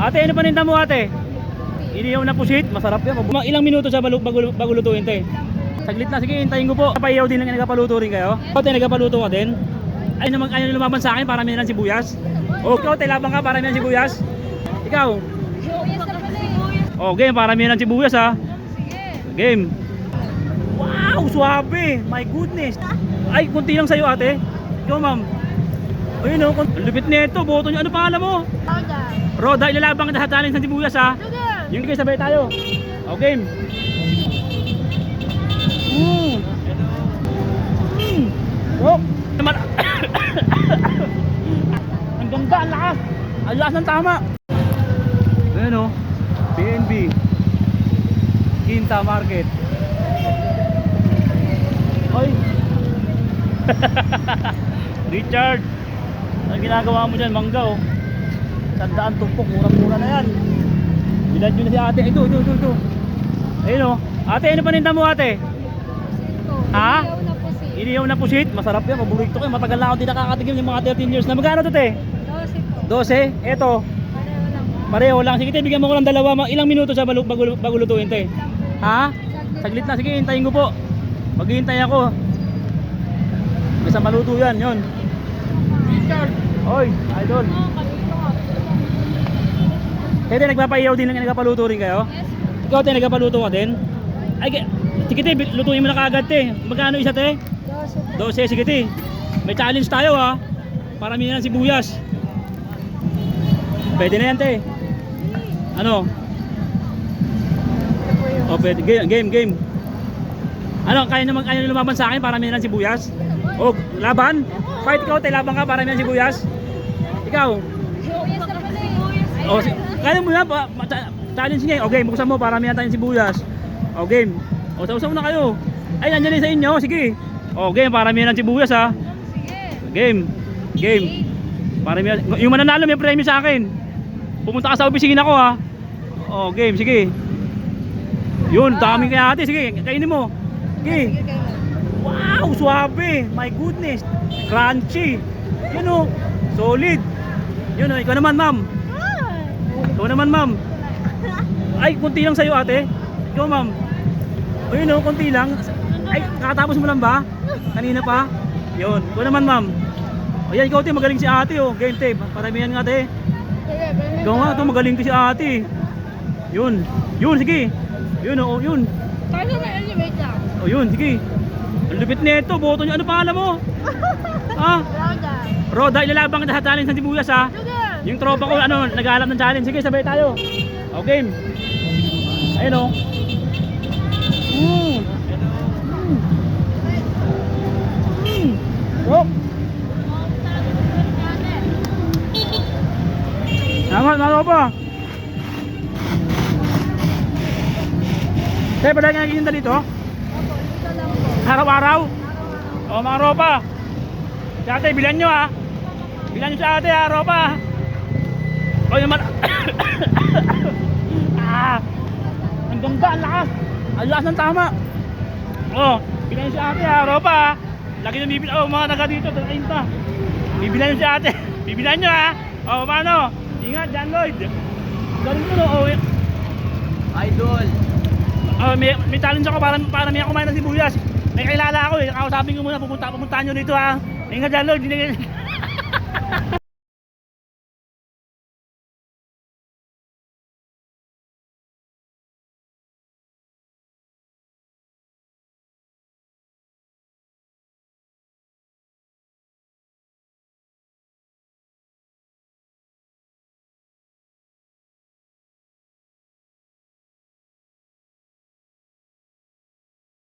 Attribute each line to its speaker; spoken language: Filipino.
Speaker 1: Ate, ano paninda mo ate? Iniyaw na pusit, masarap yan. Ilang minuto siya bago lutuin te? Saglit na, sige, hintayin ko po. Papayaw din lang nagpapaluto rin kayo? Ate, nagpapaluto ka din? Ay naman kayo lumaban sa akin para may ng sibuyas? O, ikaw, te, labang ka para may ng sibuyas? Ikaw? O, game, para may ng sibuyas ha? Game. Wow, suwabe! My goodness! Ay, kunti lang sa'yo ate. Ikaw ma'am. Ayun o, lupit nito, boto nyo. Ano pangalan mo? Roda, ilalabang ka sa challenge ng sibuyas ha? Yung kayo sabay tayo. O, game. Oh, naman. Ang ganda, ang lakas. Ang lakas ng tama. Ayan o, PNB Quinta Market. Oy. Richard, ang ginagawa mo dyan, mangga o. Tandaan tumpok, murang-mura na yan. Bilad nyo na si ate. Ito. Ayun o. Ate, ano paninda mo ate? Ha? Iniyaw na pusit. Masarap yan, paborito ko. Matagal na ako di nakakatigil ng mga 13 years na. Magkano to te? 12 po. 12? Eto? Pareho lang. Sige te, bigyan mo ko ng dalawa. Ilang minuto siya bago lutuin te? Ha? Saglit na. Sige, hintayin ko po. Maghihintay ako. Basta maluto yan, yun. Oy, idol. Kaya nagpapayaw din lang nagpapaluto rin kayo?
Speaker 2: Yes.
Speaker 1: Ikaw te, nagpapaluto ka din? Ay, sige te, lutuin mo na kaagad te. Magkano isa te? 12. Sige te. May challenge tayo ha. Paramihan ng sibuyas. Pwede na yan te. Ano? O pwede, game. Ano, kaya lumaban sa akin paramihan ng sibuyas? O, laban? Fight ikaw te, laban ka paramihan ng sibuyas? Ikaw? O, kaya mo yan, challenge niya. O game, buksan mo paramihan tayong sibuyas. O game. O, sausaw na kayo. Ay, nandiyan sa inyo, sige. O game, paramihan ng sibuyas ha. Game. Paramihan. Yung mananalo may premyo sa akin. Pumunta ka sa opisina ko ha. O game, sige. Yun, dami kaya ate, sige, kainin mo. Sige. Wow, suwabe. My goodness. Crunchy. Yun o, solid. Yun o, ikaw naman ma'am. Ay, kunti lang sa'yo ate. Ikaw ma'am. Ayun o, kunti lang. Ay, kakatapos mo lang ba? Kanina pa? Yun, ikaw naman ma'am. Ayan, ikaw te, magaling si ate o. Game te, paramihan nga te. Ikaw nga to, magaling to si ate. Yun, sige. Yun o, yun. O yun, sige. Ang lupit nito, boto nyo. Ano pangalan mo? Ha? Roda, ilalabang ka sa challenge ng sibuyas ha? Yung tropa ko, ano, nag-aalap ng challenge. Sige, sabay tayo. O, game. Ayun o. Oh. Nangat pa. Kaya padahal nga nagiging dito? Araw-araw? O, mga ropa. Si ate, bilan nyo ha. Bilan nyo sa ate ha, ropa. O, yung ang ganda, ang lakas. Ang lakas ng tama. O, bilan nyo sa ate ha, ropa ha. Lagi nyo bibilan. O, mga taga dito, tagayin pa. Bibilan nyo sa ate. Bibilan nyo ha. O, paano? Ingat, John Lloyd. Galing mo no, o.
Speaker 3: Idol.
Speaker 1: May challenge ako para may kumain ng sibuyas. May kailala ako eh. Kausapin ko muna, pupuntahan nyo dito ha. Ingat John Lloyd.